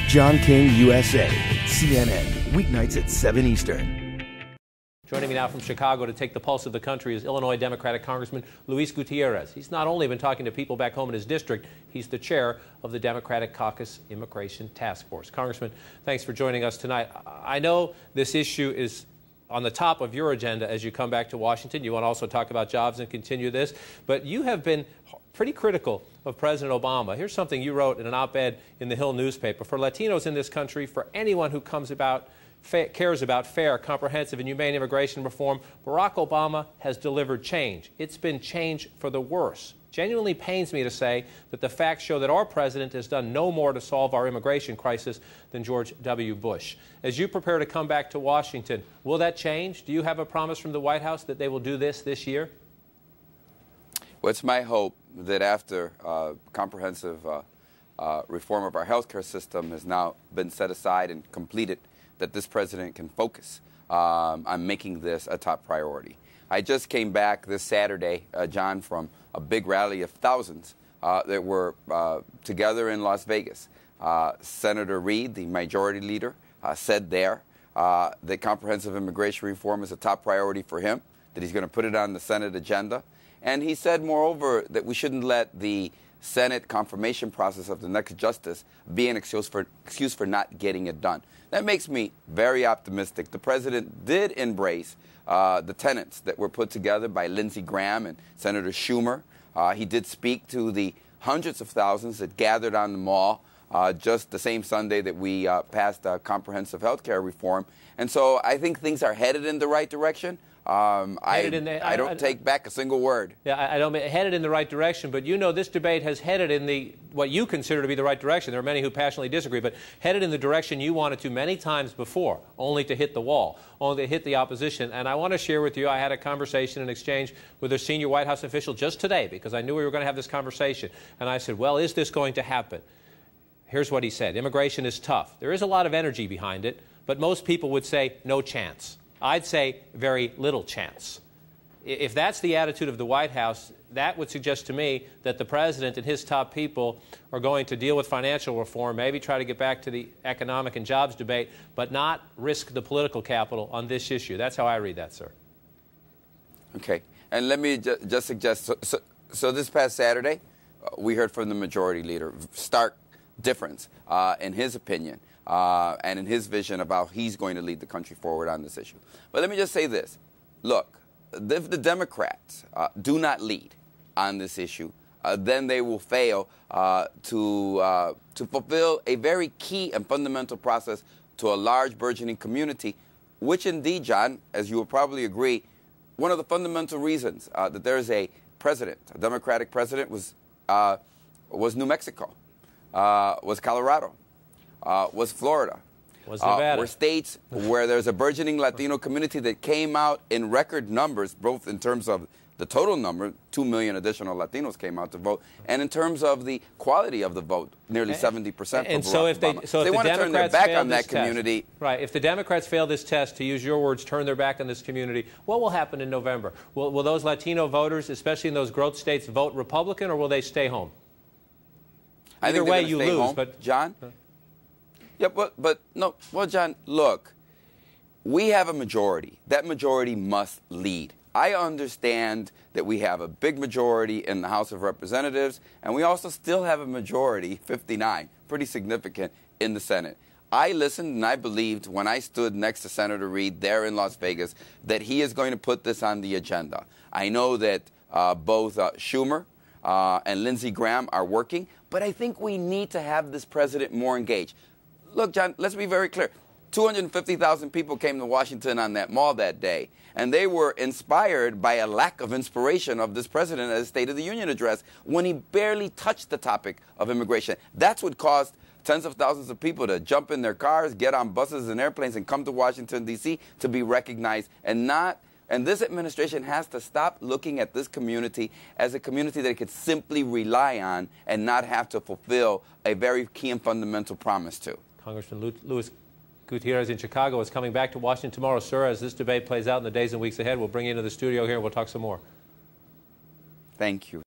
John King, USA, CNN, weeknights at 7 Eastern. Joining me now from Chicago to take the pulse of the country is Illinois Democratic Congressman Luis Gutierrez. He's not only been talking to people back home in his district, he's the chair of the Democratic Caucus Immigration Task Force. Congressman, thanks for joining us tonight. I know this issue is on the top of your agenda as you come back to Washington. You want to also talk about jobs and continue this, but you have been pretty critical of President Obama. Here's something you wrote in an op-ed in the Hill newspaper. For Latinos in this country, for anyone who cares about fair, comprehensive, and humane immigration reform, Barack Obama has delivered change. It's been change for the worse. Genuinely pains me to say that the facts show that our president has done no more to solve our immigration crisis than George W. Bush. As you prepare to come back to Washington, will that change? Do you have a promise from the White House that they will do this year? Well, it's my hope that after comprehensive reform of our health care system has now been set aside and completed, that this president can focus on making this a top priority. I just came back this Saturday, John, from a big rally of thousands that were together in Las Vegas. Senator Reid, the majority leader, said there that comprehensive immigration reform is a top priority for him, that he's going to put it on the Senate agenda. And he said, moreover, that we shouldn't let the Senate confirmation process of the next justice be an excuse for not getting it done. That makes me very optimistic. The president did embrace the tenets that were put together by Lindsey Graham and Senator Schumer. He did speak to the hundreds of thousands that gathered on the Mall just the same Sunday that we passed comprehensive health care reform. And so I think things are headed in the right direction. I don't take back a single word. Yeah, I don't mean headed in the right direction, but you know this debate has headed in what you consider to be the right direction. There are many who passionately disagree, but headed in the direction you wanted to many times before, only to hit the wall, only to hit the opposition. And I want to share with you, I had a conversation, an exchange with a senior White House official just today, because I knew we were going to have this conversation. And I said, well, is this going to happen? Here's what he said. Immigration is tough. There is a lot of energy behind it, but most people would say no chance. I'd say very little chance. If that's the attitude of the White House, that would suggest to me that the president and his top people are going to deal with financial reform, maybe try to get back to the economic and jobs debate, but not risk the political capital on this issue. That's how I read that, sir. Okay. And let me just suggest, so this past Saturday, we heard from the majority leader, stark difference in his opinion. And in his vision about he's going to lead the country forward on this issue. But let me just say this. Look, if the Democrats do not lead on this issue, then they will fail to fulfill a very key and fundamental process to a large burgeoning community, which indeed, John, as you will probably agree, one of the fundamental reasons that there is a president, a Democratic president, was New Mexico, was Colorado. Was Florida. Was Nevada. Were states where there's a burgeoning Latino community that came out in record numbers, both in terms of the total number, 2 million additional Latinos came out to vote, and in terms of the quality of the vote, nearly 70%. And so if they want to turn their back on that community. Right. If the Democrats fail this test, to use your words, turn their back on this community, what will happen in November? Will those Latino voters, especially in those growth states, vote Republican, or will they stay home? Either way, you lose. Home, but John. Yeah, but no. Well, John, look, we have a majority. That majority must lead. I understand that we have a big majority in the House of Representatives, and we also still have a majority, 59, pretty significant, in the Senate. I listened and I believed when I stood next to Senator Reid there in Las Vegas that he is going to put this on the agenda. I know that both Schumer and Lindsey Graham are working, but I think we need to have this president more engaged. Look, John, let's be very clear. 250,000 people came to Washington on that mall that day, and they were inspired by a lack of inspiration of this president at his State of the Union address when he barely touched the topic of immigration. That's what caused tens of thousands of people to jump in their cars, get on buses and airplanes, and come to Washington, D.C. to be recognized and this administration has to stop looking at this community as a community that it could simply rely on and not have to fulfill a very key and fundamental promise to. Congressman Luis Gutierrez in Chicago is coming back to Washington tomorrow. Sir, as this debate plays out in the days and weeks ahead, we'll bring you into the studio here and we'll talk some more. Thank you.